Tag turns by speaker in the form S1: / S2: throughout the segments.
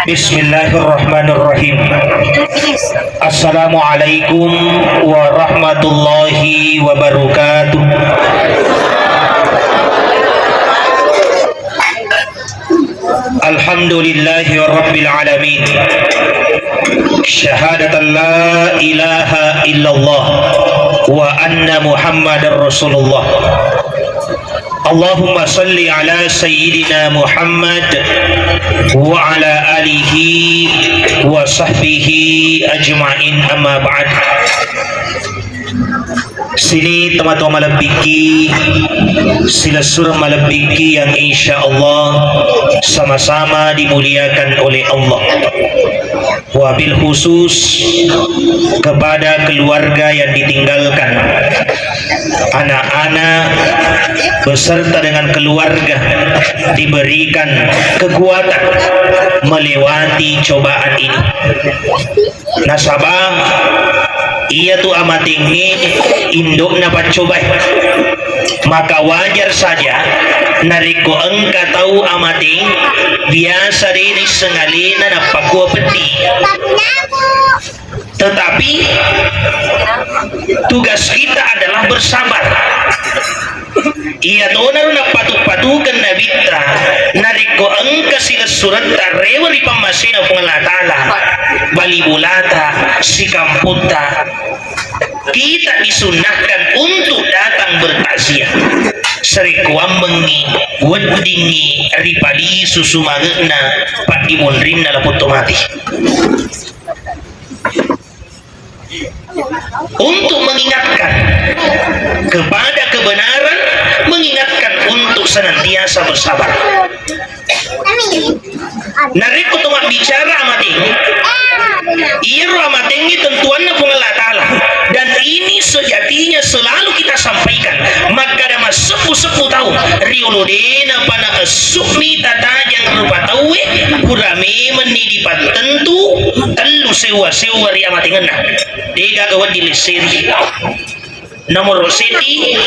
S1: Bismillahirrahmanirrahim. Assalamualaikum warahmatullahi wabarakatuh. Alhamdulillahi rabbil alamin. Syahadatan la ilaha illallah wa anna Muhammadar Rasulullah. Allahumma salli ala sayyidina Muhammad wa ala alihi wa sahbihi ajma'in, amma ba'd. Sini teman-teman malam biki, sila surah malam biki yang insya Allah sama-sama dimuliakan oleh Allah. Wabil khusus kepada keluarga yang ditinggalkan, anak-anak beserta dengan keluarga diberikan kekuatan melewati cobaan ini. Nasabah ia tu amat tinggi induk dapat coba, maka wajar saja nariko engka tahu amating biasa diri sengalina napakua peti. Tetapi tugas kita adalah bersabar. Ia donar na patuk-patukan na bitra nariko engka sila surat tarewa di pamasina pengelatala balibulata si kamputa. Kita disunahkan untuk datang bertakziah serikuam mengi wedingi ripadi susu magena pak dimundrim na laput mati untuk mengingatkan kepada kebenaran, mengingatkan untuk senantiasa bersabar. Nariko tumak bicara amating iro amating ini tentuan na Allah Ta'ala, dan ini sejatinya selalu kita sampaikan. Maka ada mas sepu-sepu tahu riolodena pana esukni tatajang rupa tawe kurame menidipat tentu telu sewa-sewa ri amating na dega gawad dilisiri nomor seti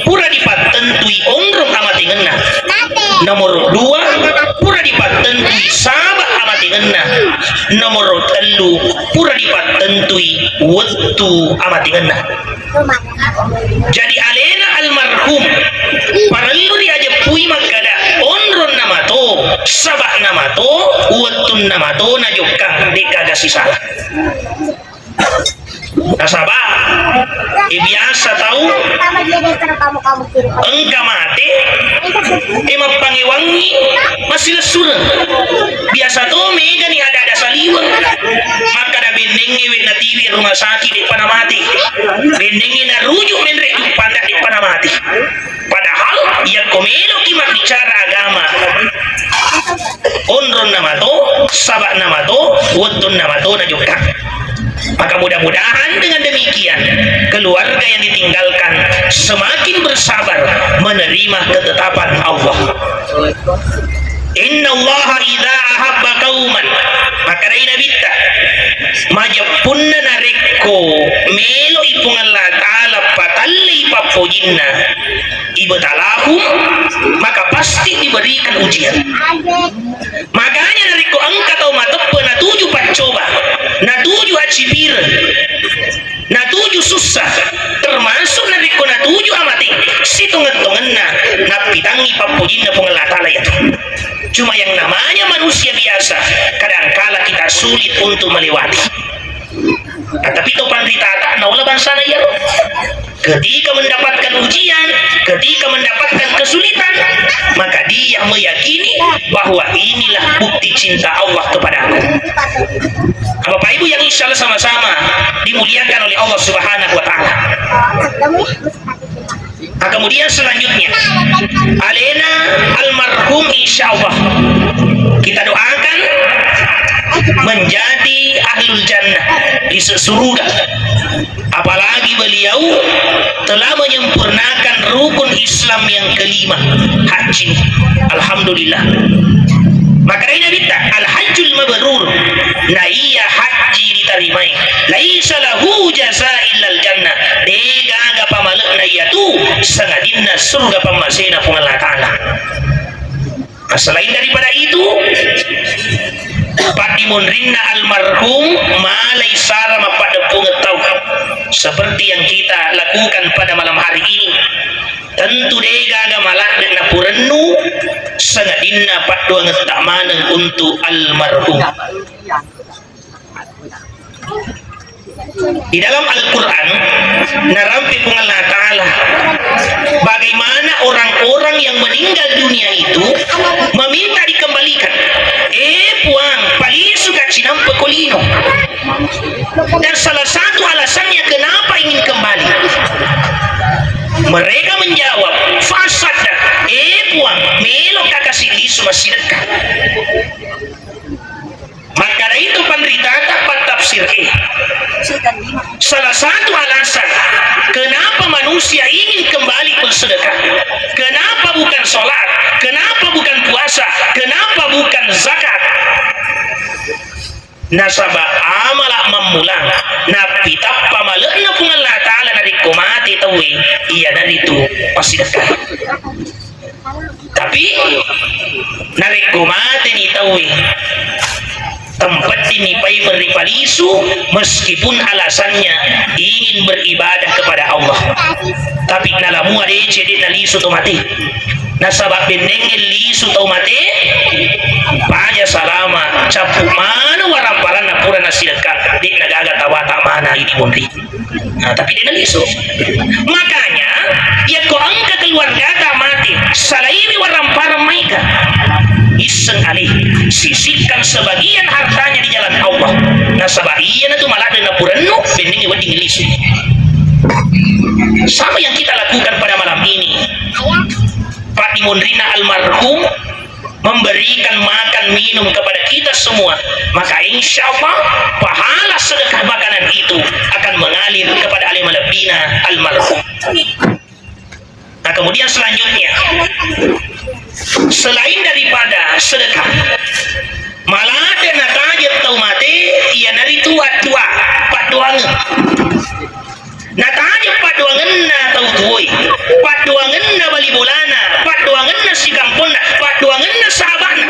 S1: pura dipatentui onrong amatingenna, nomor dua pura dipatentui sabak amatingenna, nomor telu pura dipatentui wetu amatingenna. Jadi alena almarhum parallu diaja pui makada onron namato sabak namato wetun namato najokang dikagasi salah. Nasabah biasa tahu engka mati emang pangiwangi masih lesurang biasa tuh mega nih ada saliwang, maka ada bendengi wet na TV rumah sakit di panamati bendengi na rujuk menrek di pandak di panamati, padahal yang komelo kimak bicara agama onron namato sabak namato wetun namato na juga. Maka mudah-mudahan dengan demikian keluarga yang ditinggalkan semakin bersabar menerima ketetapan Allah. Inna Allah idza ahabba qauman, maka daina bitta majapunna narikko melo ipung Allah Ta'ala patalli papojinna ibatalahum, maka pasti diberikan ujian. Makanya narikko angka tau matepe na tuju pacoba na tuju acibir na tuju susah, termasuk narikko na tuju amati situngan-tunganna na pitangi papojinna pung Allah Ta'ala itu. Cuma yang namanya manusia biasa kadangkala kita sulit untuk melewati. Tapi itu pandritata naulah bangsa ya. Ketika mendapatkan ujian, ketika mendapatkan kesulitan, maka dia meyakini bahwa inilah bukti cinta Allah kepadaku. Bapak Ibu yang insya Allah sama-sama dimuliakan oleh Allah Subhanahu wa Ta'ala. Nah, kemudian selanjutnya alena almarhum insya Allah kita doakan menjadi ahlul jannah di surga, apalagi beliau telah menyempurnakan rukun Islam yang kelima, haji. Alhamdulillah. Maka ini kita al-hajjul mabrur, nah iya haji diterimai, laisa lahu jazaa illal jannah, dega aga pamalekna yaitu sangadinna surga pamasena pun Allah Ta'ala. Selain daripada itu Dimunrinna almarhum malai sara mapadepung tau seperti yang kita lakukan pada malam hari ini. Tentu dega malak na purennu sangadinna padua ngetak maneng untuk almarhum. Di dalam Al-Quran narampi pun Allah Ta'ala bagaimana orang-orang yang meninggal dunia itu meminta dikembalikan. Puang paling suka cinam pekolino, dan salah satu alasannya kenapa ingin kembali, mereka menjawab fasad puang melok kakasih lisu masih dekat. Maka dari itu penderita dapat tafsir salah satu alasan kenapa manusia ingin kembali bersedekah, kenapa bukan sholat, kenapa bukan puasa, kenapa bukan zakat, nasabah amalak memulang napi tappa malekna pun Allah Ta'ala dari komati tawi iya dari itu pasti dekat. Tapi narik komati ni tawi tempat ini pai meripalisu meskipun alasannya ingin beribadah kepada Allah, tapi nalamu ada cedek nalisu tu mati nasabak benengel lisu tau mati paja salama capu mana warampalan na pura nasilkan dik nagaga tawata mana ini mundi. Tapi dia nalisu, makanya ya ko angka keluarga ta mati salairi waramparan mereka iseng alih sisihkan sebagian hartanya di jalan Allah. Nasabah iya na tu malah na purennu benengel wading lisu. Sama yang kita lakukan pada malam ini. Pak Dimunrina almarhum memberikan makan minum kepada kita semua, maka insya Allah pahala sedekah makanan itu akan mengalir kepada alim lebina almarhum. Nah kemudian selanjutnya, selain daripada sedekah, malah ada natajat tau mati ia nari tua pak doangen. Natajat pak doangen na tau tuoi, pak doangen na bali bolana, pak doangen na si kampung, pak doangen na sahabana,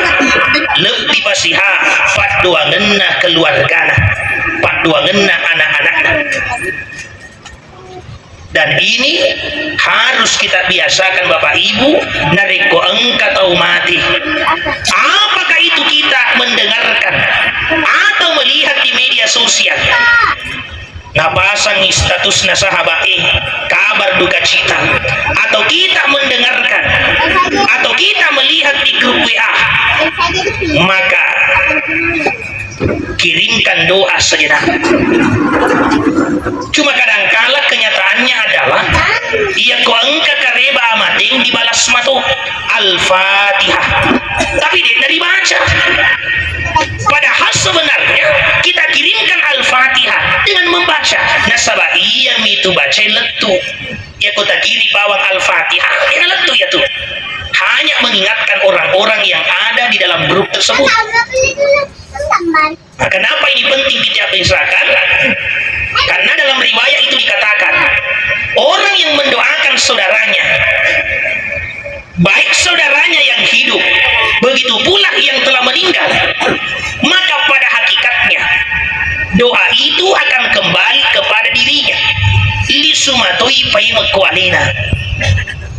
S1: lebih pasiha pak doangen na keluargana, pak doangen na anak-anakna. Dan ini harus kita biasakan Bapak Ibu, nariko engka tau mati. Apakah itu kita mendengarkan atau melihat di media sosial? Napasang status na sahabat kabar duka cita, atau kita mendengarkan atau kita melihat di grup WA, maka kirimkan doa sejenak. Cuma kadangkala kenyataannya adalah ia ko angka kareba amating dibalas matu Al-Fatihah, tapi dia dibaca. Padahal sebenarnya kita kirimkan Al-Fatihah dengan membaca. Nasabah iya itu baca letu ya kota kiri bawang Al-Fatihah yang letu ya tuh hanya mengingatkan orang-orang yang ada di dalam grup tersebut. Nah, kenapa ini penting kita pisahkan? Karena dalam riwayat itu dikatakan orang yang mendoakan saudaranya, baik saudaranya yang hidup, begitu pula yang telah meninggal, maka pada hakikatnya doa itu akan kembali kepada dirinya. Lisumatoi paimakwalina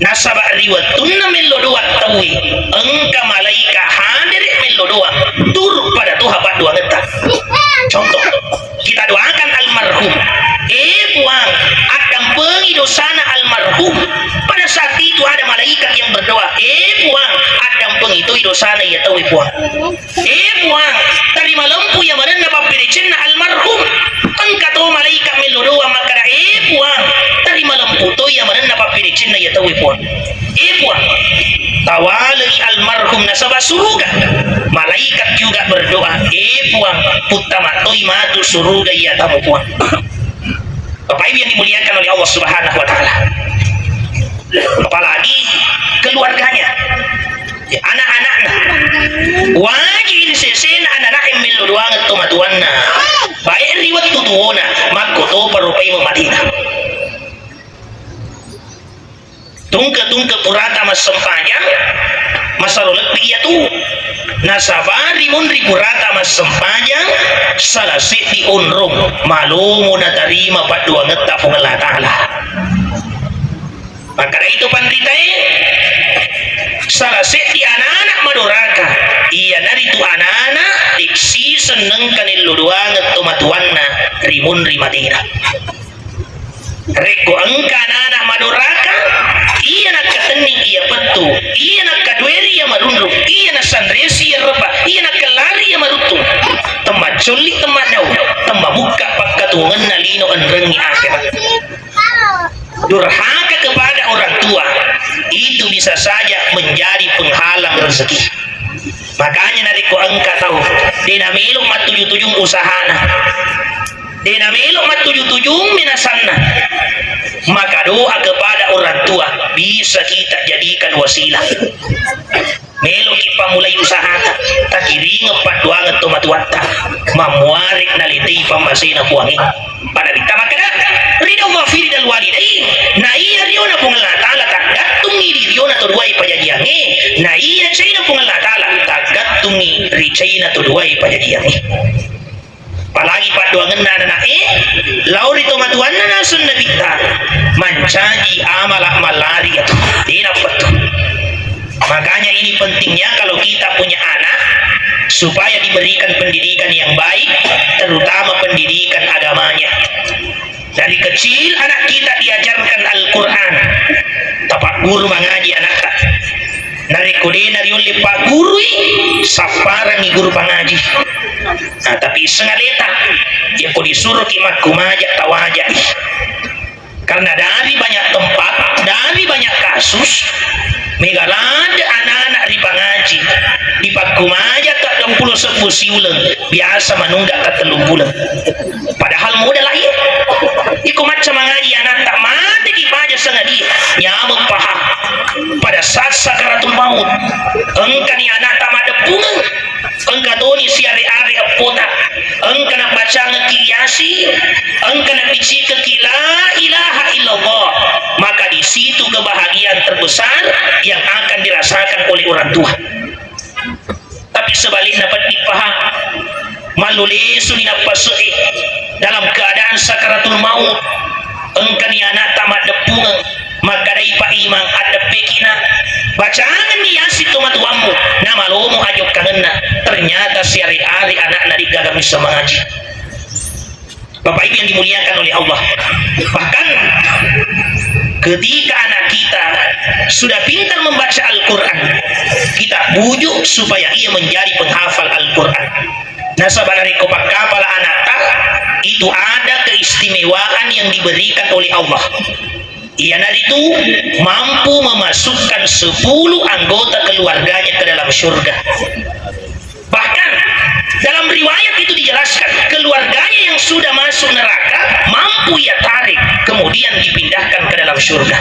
S1: nasabah riwatunna melodoa tawi engka malaika hadir melodoa tur pada Tuhan pak dua getak. Contoh, kita doakan almarhum puang akan pengidosana almarhum. Pada saat itu ada malaikat yang berdoa puang akan pengidosana ya tawi puang puang tadi malampu yang mana napapirecen almarhum engka to malaikat melodoa maka puang tadi malampu to yang mana napapirecen ya tawi puang puang tawali almarhum nasabah surga. Malaikat juga berdoa puang puttamatoi matu surga ya tamu puang. Bapak Ibu yang dimuliakan oleh Allah Subhanahu wa taala, apalagi keluarganya, anak-anaknya wajib disesen anak-anak yang meluruang tomatuanna baik riwat tutuona makoto parupai memadina tungke purata mas sempanya masalah lebih iya tuh nasabari mun ribu rata mas sempajang salah di unrum malumu na tarima padua ngeta pengelah ta'ala. Maka itu pandritai salah di anak-anak maduraka iya dari tu anak-anak diksi seneng kanil luduanget tumatuanna rimun rimadina reko engka anak-anak maduraka iya nak ketening iya petu iya nak kadweri iya marunru iya nak sandresi iya reba iya nak kelari iya marutu tempat culik tempat dau tempat buka pakatungan nalino enrengi akhirat. Durhaka kepada orang tua itu bisa saja menjadi penghalang rezeki. Makanya dari ku engka tahu dina meluk mat tujuh-tujung usahana dina meluk mat tujuh-tujung minasanna, maka doa kepada orang tua bisa kita jadikan wasilah melo kita mulai usaha tak kiri ngepat doangan tomat watta mamuarik naliti pamasina puangi pada kita makanya ridho mafiri dal walidai na iya riona pungal ta'ala tak gatungi di riona to duai pajajiangi na iya china pungal ta'ala tak gatungi ri china to duai pajajiangi apalagi paduangan na lauri tomat wanna na sunna kita mancaji amal malari itu tidak betul. Makanya ini pentingnya kalau kita punya anak supaya diberikan pendidikan yang baik, terutama pendidikan agamanya. Dari kecil anak kita diajarkan Al-Quran, tapak guru mengaji anak tak. Dari kode dari oleh pak guru, safaran ni guru pengaji. Nah, tapi sengaleta, dia kau disuruh kimat kumaja tawaja. Karena dari banyak tempat, dari banyak kasus, megalada anak-anak di pangaji di pakumaja tak 20 siulang biasa menunggak ke 30 padahal muda lahir iku macam mengaji anak tak mati di paja sangat dia nyamuk paham pada saat sakaratul maut engkau ni anak tak ada bunga engkau doni siari-ari apota engkau nak baca ngekiyasi engkau nak bici kekila ilaha illallah maka di situ kebahagiaan terbesar yang akan dirasakan oleh orang tua. Tapi sebaliknya dapat dipaham malu lesu ni napasui dalam keadaan sakaratul maut engkau ni anak tamat depungan maka dari pak imang ada pekina bacaan ni yasi tomat wamu nama lomo ajo kangenna ternyata siari-ari anak nadi gagal bisa mengaji. Bapak Ibu yang dimuliakan oleh Allah, bahkan ketika anak kita sudah pintar membaca Al-Quran, kita bujuk supaya ia menjadi penghafal Al-Quran. Nah, sabanari kopak kapal anak itu ada keistimewaan yang diberikan oleh Allah. Ia itu mampu memasukkan 10 anggota keluarganya ke dalam surga. Bahkan dalam riwayat itu dijelaskan keluarganya yang sudah masuk neraka mampu ia tarik kemudian dipindahkan ke dalam surga.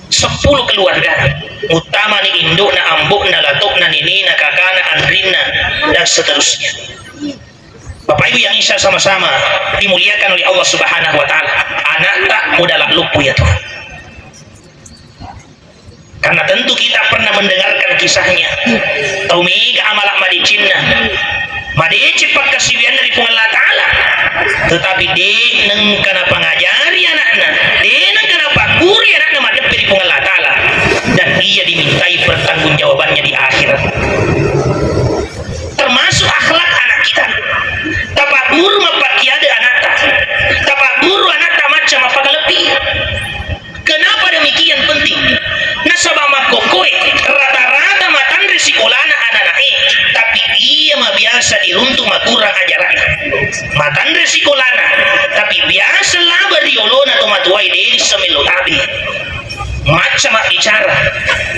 S1: 10 keluarga utama ni induk na ambuk na latuk na nini na kakana andrina dan seterusnya. Bapak Ibu yang insya sama-sama dimuliakan oleh Allah Subhanahu wa taala, anak tak mudalah lupu ya Tuhan. Karena tentu kita pernah mendengarkan kisahnya. Tahu mega amalak madicina. Madece pak kasibian dari Allah Ta'ala. Tetapi de neng kana pangajari anak-anak. De neng kana pakuri anak-anak madep dari Allah Ta'ala. Dan ia dimintai pertanggungjawabannya di akhirat. Termasuk akhlak anak kita. Tapak guru mapak kiada anak tak. Tapak guru anak tak macam apa lebih. Kenapa demikian penting? Nasabah makokoy rata-rata matan resikolana anak-anak tapi ia mah biasa diruntung makurang ajaran matan resikolana tapi biasa lah beriolona atau matuai diri semelu tabi macam bicara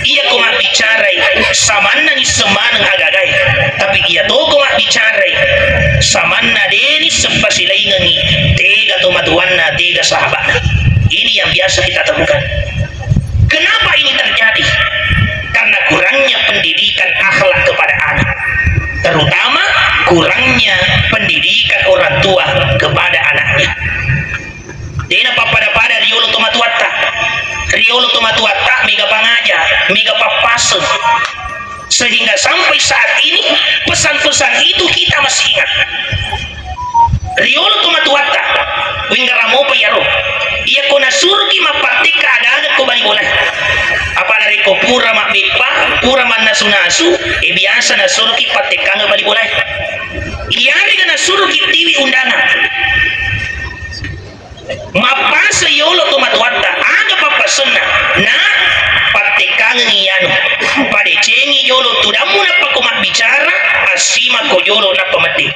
S1: ia koma bicara samanna ni semanang agagai tapi ia to koma bicara samanna deni sepasilaingangi tega to matuanna tega sahabat. Ini yang biasa kita temukan. Kenapa ini terjadi? Karena kurangnya pendidikan akhlak kepada anak, terutama kurangnya pendidikan orang tua kepada anaknya. Dina pada riolo tomatuata, ri riolo tumatuata mega pangaja mega papase, sehingga sampai saat ini pesan-pesan itu kita masih ingat. Riolo tumatuata wingaramo pa yaro iya ko na surgi mapaktik kaagaga ko bali bola apa dari ko pura makbipa pura man nasunasu biasa na surgi patik ka bali bola iyari ka na surgi tiwi undangan mapasa yolo tumatuata aga papasena na patikang ngiyano pada cengi yolo tudamu na pakumak bicara asima ko yolo na pamati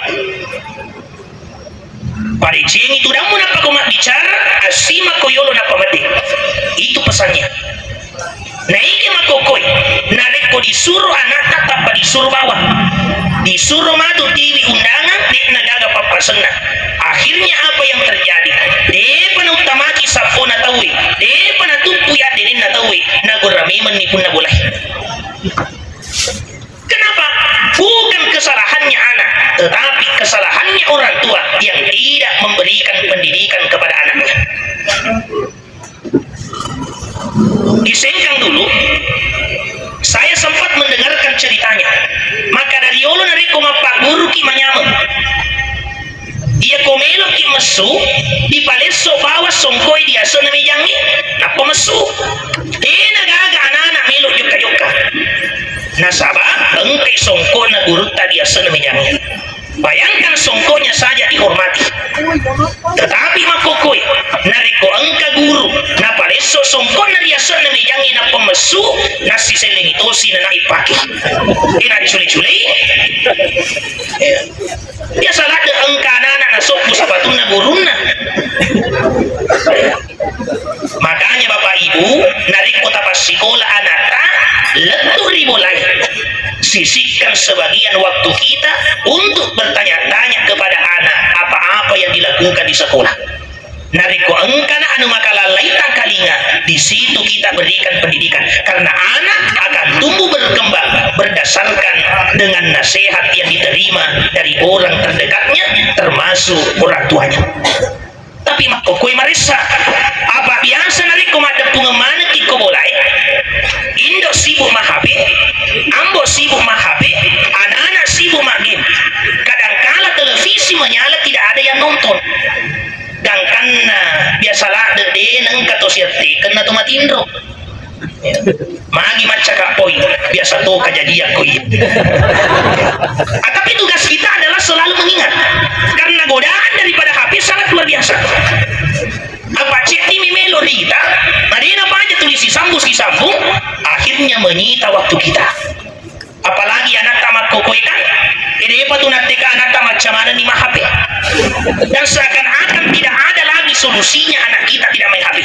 S1: pada cengi tudamu na pakumak bicara asima ko yolo na pamati. Itu pesannya. Naiki makokoi nareko disuruh anak tanpa disuruh bawah, disuruh madu tiwi undangan di nagaga papasena. Akhirnya apa yang terjadi? Depan utamaki sapona tawi, depan tumpu ya dinin na tawi, nagurami menipun na bulay. Kenapa? Bukan kesalahannya anak, tetapi kesalahannya orang tua yang tidak memberikan pendidikan kepada anaknya. Di Sengkang dulu, saya sempat mendengarkan ceritanya. Maka dari yolo nariko mapak guru ki manyameng. Dia komelo ki mesu di paleso bawa songkoi dia senamijangi napa mesu. Nagaga anak-anak melo yuka-yuka. Nasaba engkai songko na guru tadi senamijangi. Bayangkan songkonya saja dihormati, tetapi makokoi nariko angka guru na paleso songko na riasa na mejangi na pemesu nasi selengitosi na naipaki ina diculi-culi biasa lada angka anak na sopu sapatun na guru na. Makanya bapak ibu nariko tapas sekolah anak letuh ribolai, sisihkan sebagian waktu kita untuk bertanya-tanya kepada anak apa-apa yang dilakukan di sekolah. Nariko engkana anu makalalai kalinga, di situ kita berikan pendidikan karena anak akan tumbuh berkembang berdasarkan dengan nasihat yang diterima dari orang terdekatnya termasuk orang tuanya. Tapi makokoi marisa apa biasa nariko mada pungemana kiko bolai indo sibuk mahabe ambo sibuk mahabe anak-anak sibuk magim kadangkala televisi menyala tidak ada yang nonton dan karena biasalah deneng kato sierte kena tu matindro magi maca kapoi biasa to kejadian koi. Tapi tugas kita adalah selalu mengingat karena godaan daripada HP sangat luar biasa. Apa cek ini melo kita madina apa aja tulis sambung akhirnya menyita waktu kita. Apalagi anak tamat kokoi kan ini apa tuh nanti anak tamat macam di HP dan seakan-akan tidak ada lagi solusinya anak kita tidak main HP.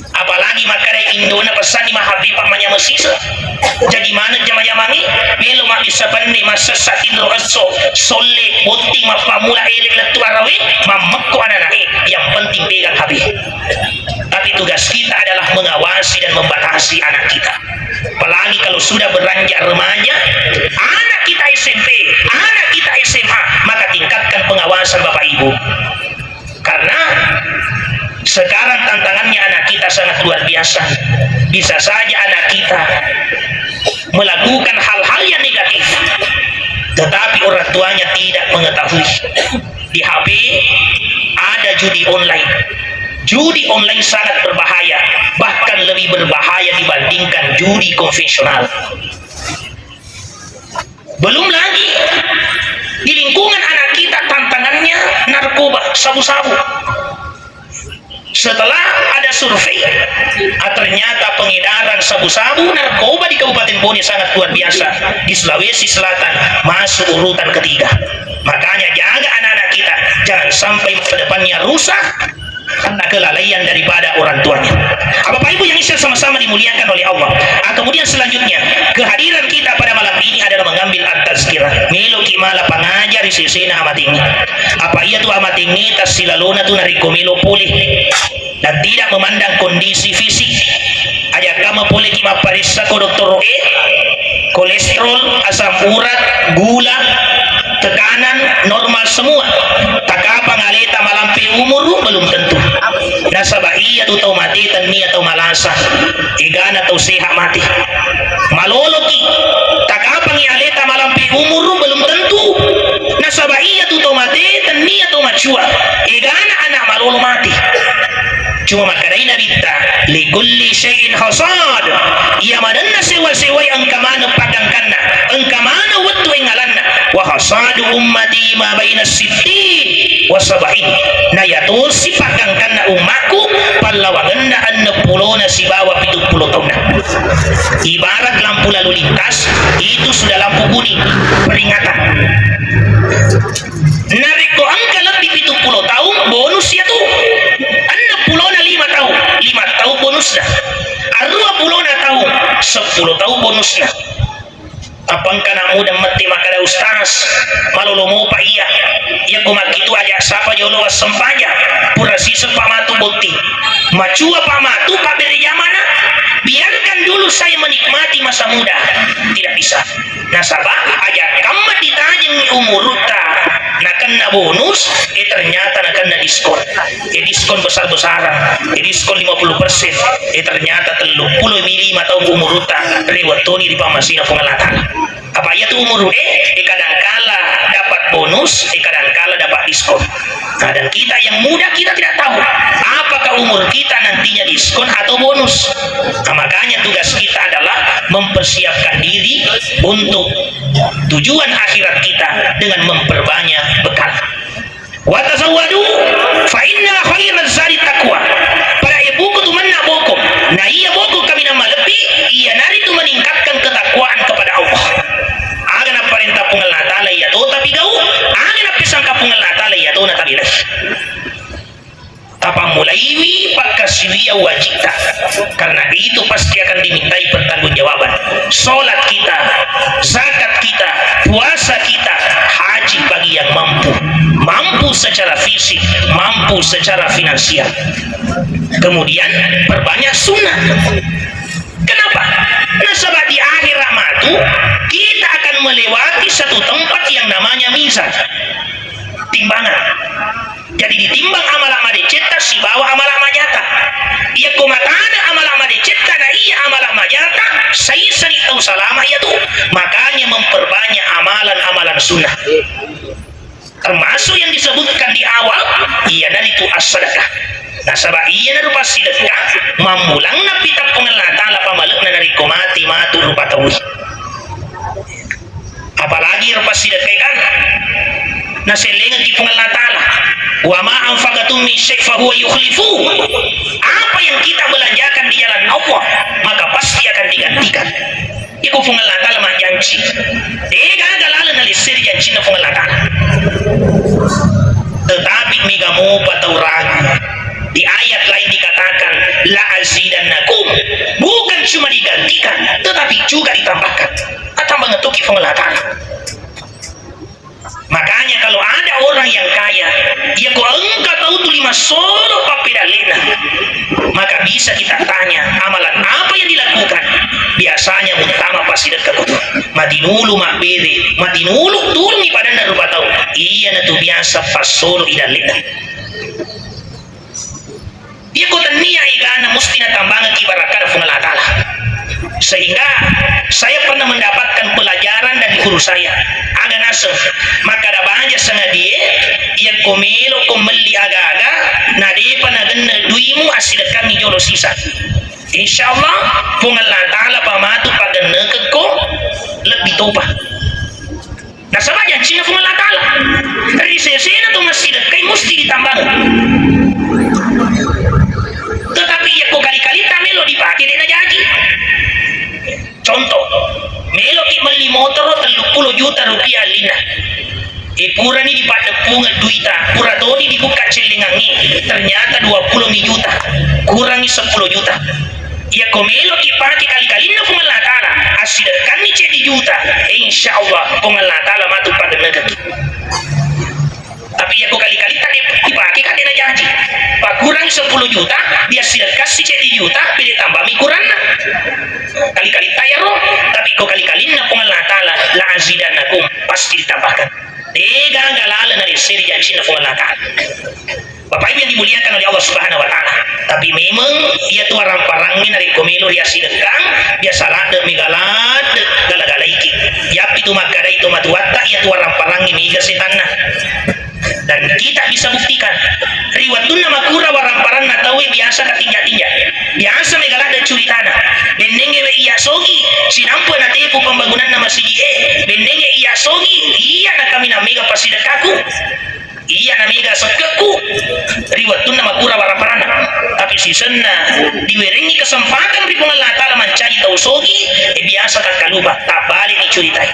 S1: Apalagi makanya Indona pesan di mahabi pamanya mesisa jadi mana jama-jamangi melo mak bisa bandi masa satin roaso solle boting mak pamula elek letu arawe mamekko anak yang penting pegang habis. Tapi tugas kita adalah mengawasi dan membatasi anak kita. Apalagi kalau sudah beranjak remaja, anak kita SMP, anak kita SMA, maka tingkatkan pengawasan Bapak Ibu. Karena sekarang tantangannya anak kita sangat luar biasa. Bisa saja anak kita melakukan hal-hal yang negatif, tetapi orang tuanya tidak mengetahui. Di HP ada judi online. Judi online sangat berbahaya, bahkan lebih berbahaya dibandingkan judi konvensional. Belum lagi di lingkungan anak kita tantangannya narkoba, sabu-sabu. Setelah ada survei, ternyata pengedaran sabu-sabu narkoba di Kabupaten Bone sangat luar biasa. Di Sulawesi Selatan masuk urutan ketiga. Makanya jaga anak-anak kita jangan sampai ke depannya rusak karena kelalaian daripada orang tuanya. Bapak Ibu yang Isya sama-sama dimuliakan oleh Allah. Kemudian selanjutnya kehadiran kita pada malam ini adalah mengambil at-tazkirah. Melo kimala pangajar di sisina amat ini. Apa ia tuh amat ini tas silalona tuh nariko melo pulih dan tidak memandang kondisi fisik. Ajak kamu boleh kima parisa ko dokter kolesterol, asam urat, gula, ke kanan normal semua, takapang alita malampi umur belum tentu. Nasabah iya tu tau mati tani atau malasa igana tau sehat mati maloloki takapang alita malampi umur belum tentu. Nasabah iya tu tau mati tani atau macua igana anak malolo mati. Cuma makadai nabita likulli syai'in hasad, ia madanna sewa-sewai angkamana pagangkanna angkamana wattu ingalanna wa hasadu ummati ma baina sittin wa sab'in, na yatur si pagangkanna umatku pallawanganna 60 si bawa 70 tahun. Ibarat lampu lalu lintas itu sudah lampu kuning peringatan. Nariko angka lebih 70 tahun bonus ya tuh 60 na 5 tahun 5 tahun bonusnya 20 na tahun 10 tahun bonusnya. Apang kana muda mati makada ustaz malolo mo pa iya ya kumak itu aja sapa jono sempanya pura sisa pamatu bukti macua pamatu kaberi zamana. Biarkan dulu saya menikmati masa muda, tidak bisa. Nasabah aja kamu ditajeng umurta nak kena bonus ternyata nak kena diskon diskon besar-besaran diskon 50% ternyata 35 tahun umurta rewatoni di pamasina pengelatan apa ya tuh umur kadangkala dapat bonus kadangkala dapat diskon. Nah, dan kita yang muda kita tidak tahu apakah umur kita nantinya diskon atau bonus. Nah, makanya tugas kita adalah mempersiapkan diri untuk tujuan akhirat kita dengan memperbanyak bekal. Wa tazawwadu fa inna khairaz zadi taqwa. Para ibuku tu manna bokom. Nah, iya bokom kami nama lebih iya nari tu meningkatkan ketakwaan kepada Allah. Agana perintah pengelah ta'ala iya tu tapi gau agana pisangka pengelah ta'ala iya tu na tabilah. Apa mulaiwi pakasiwia wajibta, karena itu pasti akan dimintai pertanggungjawaban. Sholat kita, zakat kita, puasa kita, haji bagi yang mampu secara fisik, mampu secara finansial. Kemudian perbanyak sunnah. Kenapa? Nasabah di akhir ramadu kita akan melewati satu tempat yang namanya mizan, timbangan. Jadi ditimbang amal-amal dicipta si bawa amal-amal nyata. Ia kumatana amal-amal dicipta na iya amal-amal nyata. Saya sani tahu salama ya tuh. Makanya memperbanyak amalan-amalan sunnah. Termasuk yang disebutkan di awal, iya dari itu as-sadaqah. Nah sabah iya na rupa sedekah mamulang na pita pengelah ta'ala pamaluk na dari komati matu rupa tawih. Apalagi rupa sedekah kan naselengan di pengelah ta'ala. Wa ma anfaqatum min syai' fa huwa yukhlifu. Apa yang kita belanjakan di jalan Allah maka pasti akan digantikan. Iku pengelah ta'ala mak janji. Gagal na lisir janji na pengelah ta'ala. Tetapi migamu patau ragu. Di ayat lain dikatakan la azidannakum, bukan cuma digantikan tetapi juga ditambahkan atau mengetuki pengelah ta'ala. Makanya kalau ada orang yang kaya dia kok engkau tahu tuh 5 solo papidalena, maka bisa kita tanya amalan apa yang dilakukan. Biasanya utama pasti dekat madinulu makbede madinulu turun ibadah na rupa tahu iya na tuh biasa pas solo idalena. Ia kok tania igana mesti na tambangan kibarakan pengelah ta'ala. Sehingga saya pernah mendapatkan pelajaran dari guru saya agak nasem maka ada banyak sangat dia ia komelo komeli aga-aga nadi panagan duimu asil kami jolo sisa insyaallah pengelah ta'ala pamatu pagan nekeko lebih toba. Nah sama janji pengelah ta'ala dari sesena tu masih dekai mesti ditambah. Tetapi ia kok kali-kali tamelo dipakai dia janji. Contoh, melo ki beli motor 30 juta rupiah lina. Pura ni dipada punga duita, pura doni dibuka celingangi, ternyata 20 juta, kurangi 10 juta. Ya komelo ki pakai kali-kali na pengelah ta'ala, asidkan ni jadi juta, insyaallah pengelah ta'ala matu pada negeri. Tapi ya kok kali-kali tadi dipakai kan dia janji. Pak kurang 10 juta, dia silakan si jadi juta, pilih tambah mikuran. Kali-kali tayar roh, tapi kok kali-kali na pengelah ta'ala la azidanna jagung pasti ditambahkan. Dega galala na siri yang Cina fungalatan. Bapak Ibu yang dimuliakan oleh Allah Subhanahu wa taala. Tapi memang ia tu orang parangin dari komelo dia sidekang, dia salah de migalad galagala iki. Yap itu makara itu matuata ia tu orang parangin iga setanna. Dan kita bisa buktikan riwatun nama kura warang parang na tahu biasa katinja-tinja. Biasa megalad dan curi tanah. Bendenge we iya sogi sinampu na tepu pembangunan nama CDA. Bendenge iya sogi iya na kami na mega pasidekaku. Iya namiga sekaku riwatun nama kura waraparana tapi si senna diwerengi kesempatan di Allah Ta'ala mencari tahu sogi biasa kan kaluba tak balik ni curitai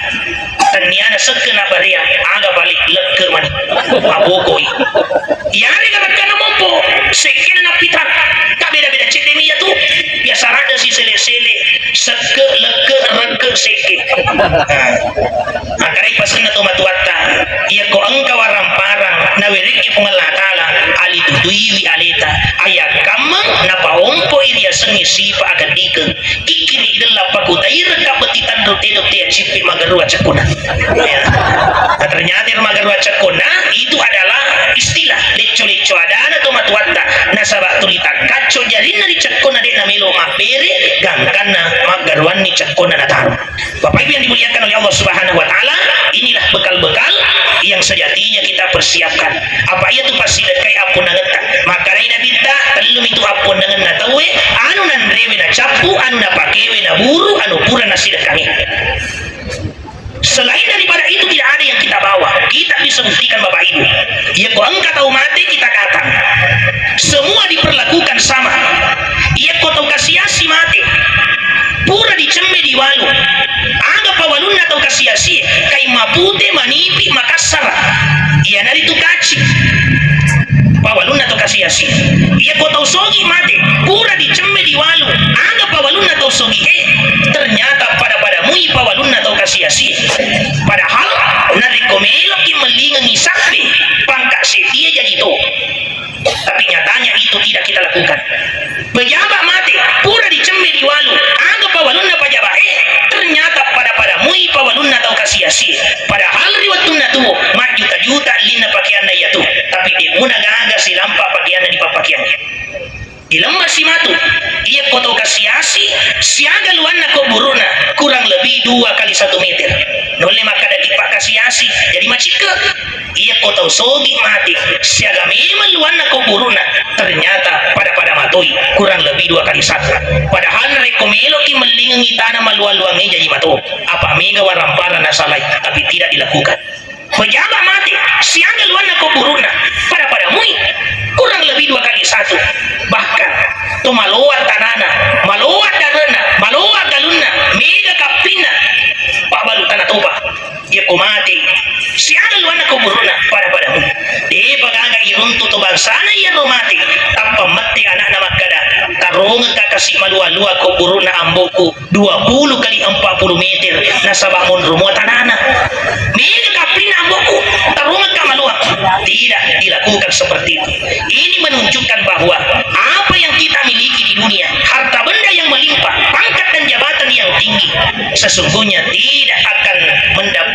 S1: dan niana sekena baria aga balik leke mani mabokoi yari galakana mompo sekena napitan tak beda-beda cek demi ya tu biasa rada si sele-sele seke leke reke seke akarai pasen atau matuata iya ko angka waramparang na wereki pung Allah Ta'ala ali tutuiwi aleta ayak kamang na paompo iria sengi sipa agad dikeng kikiri idela pakutair kapetitan dote-dote cipi magarua cekuna ya. Nah, ternyata magarua cekuna itu adalah istilah leco-leco adana atau matuata nasabak tulita kaco jalin na di cekuna dek na melo mapere gangkana magaruan ni cekuna na taruh. Bapak Ibu yang dimuliakan oleh Allah Subhanahu wa taala, inilah bekal-bekal yang sejatinya kita persiapkan. Apa ia tu pasti dekai apun nangeta. Maka raina bita telum itu apun nangen na tawe, anu nan rewe na capu, anu na pakewe na buru, anu pura na sidekangi. Selain daripada itu tidak ada yang kita bawa. Kita bisa buktikan Bapak Ibu. Ya kau angkat tahu mati kita kata. Semua diperlakukan sama. Ya kau tahu kasiasi mati. Pura dicembe di walu. Anggap pawalun atau kasiasi. Kai mapute manipi Makassar. Iya nari tu kaci. Pawalun atau kasiasi. Iya kau tahu sogi mati. Pura dicembe di walu. Anggap pawalun atau sogi. Ternyata pada mui pawalun atau kasiasi. Padahal nari komelo ki melingangi sakti pangkat setia jadi itu. Tapi nyatanya itu tidak kita lakukan. Pejabat mati pura dicembe di walu. Anggap pawalun na pejabat. Ternyata pada mui pawalun atau kasiasi. Padahal riwatun na tu mak juta-juta lina pakaian na itu. Tapi di muna gaga silampa pakaian na di papakiannya. Dilemah si matu ia koto kasiasi siaga luan na koburuna kurang lebih 2 kali 1 meter nole maka dadi pak kasiasi jadi macika ia koto sogi mati siaga memang luan na koburuna ternyata pada matoi kurang lebih 2 kali 1 padahal rekomelo ki melingangi tanah maluang-luangnya jadi matu apa mega warampara na salai tapi tidak dilakukan pejabat mati siaga luan na koburuna pada mui kurang lebih 2 kali 1 bahkan to malowat tanana malowat darana malowat galunna mega kapina pak balu tanah toba dia komati siaga luana kuburuna pada mu de pagaga iruntu to bangsana ia romati tanpa mati anak nama kada tarungan kakasi malua-lua kuburuna amboku 20 kali 40 meter nasabah mon rumah tanana mega kapina amboku tarungan kamalua tidak dilakukan seperti itu. Ini menunjukkan bahwa apa yang kita miliki di dunia, harta benda yang melimpah, pangkat dan jabatan yang tinggi, sesungguhnya tidak akan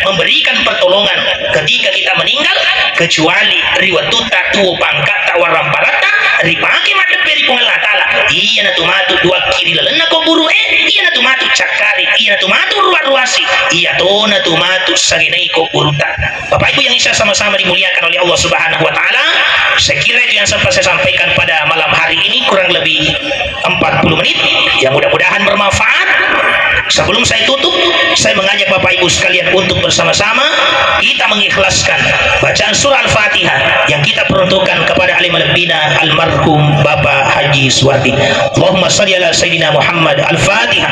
S1: memberikan pertolongan ketika kita meninggal, kecuali riwatuta tuo pangkat tawaram parata ripake madeperi Allah Ta'ala iya na tumatu 2 kiri lalena ko buru iya na tumatu cakari iya na tumatu ruar-ruasi iya to na tumatu saginay ko buruta. Bapak Ibu yang insya sama-sama dimuliakan oleh Allah Subhanahu wa taala, saya kira itu yang sempat saya sampaikan pada malam hari ini kurang lebih 40 menit yang mudah-mudahan bermanfaat. Sebelum saya tutup, saya mengajak Bapak Ibu sekalian untuk bersama-sama kita mengikhlaskan bacaan surah Al-Fatihah yang kita peruntukkan kepada alim al-bina almarhum Bapak Haji Suwardi. Allahumma salli ala sayyidina Muhammad. Al-Fatihah.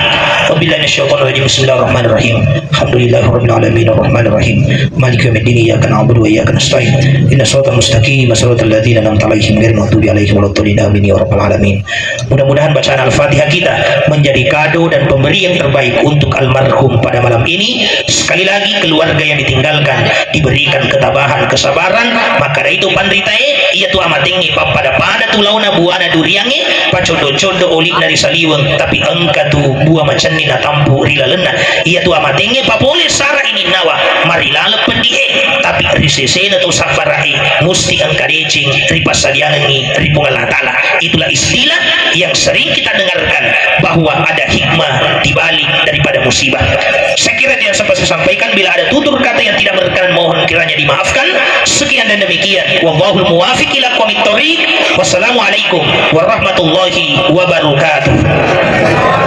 S1: Wabillahi minasyaitonir rajim. Bismillahirrahmanirrahim. Alhamdulillahirabbil alamin arrahmanir rahim. Maliki yaumiddin. Iyyaka na'budu wa iyyaka nasta'in. Ihdinas siratal mustaqim, siratal ladzina an'amta 'alaihim ghairil maghdubi 'alaihim waladdallin. Amin ya rabbal alamin. Mudah-mudahan bacaan Al-Fatihah kita menjadi kado dan pemberi yang terbaik untuk almarhum pada malam ini. Sekali lagi keluarga yang ditinggalkan diberikan ketabahan, kesabaran. Maka dari itu pandritae ia tu amat tinggi pada tu launa buana duriange pacodo-codo olik dari saliweng tapi engka tu buah macan ni natampu rilalena ia tu amat tinggi papole sara ini nawa marilala pendie tapi risese na tu safarai musti engka decing ripasadiangi ripungalah ta'ala. Itulah istilah yang sering kita dengarkan bahwa ada hikmah di balik daripada musibah. Saya kira yang sempat saya sampaikan, bila ada tutur kata yang tidak berkenan mohon kiranya dimaafkan. Sekian dan demikian. Wallahul muwafiq ila aqwamit thoriq. Wassalamualaikum warahmatullahi wabarakatuh.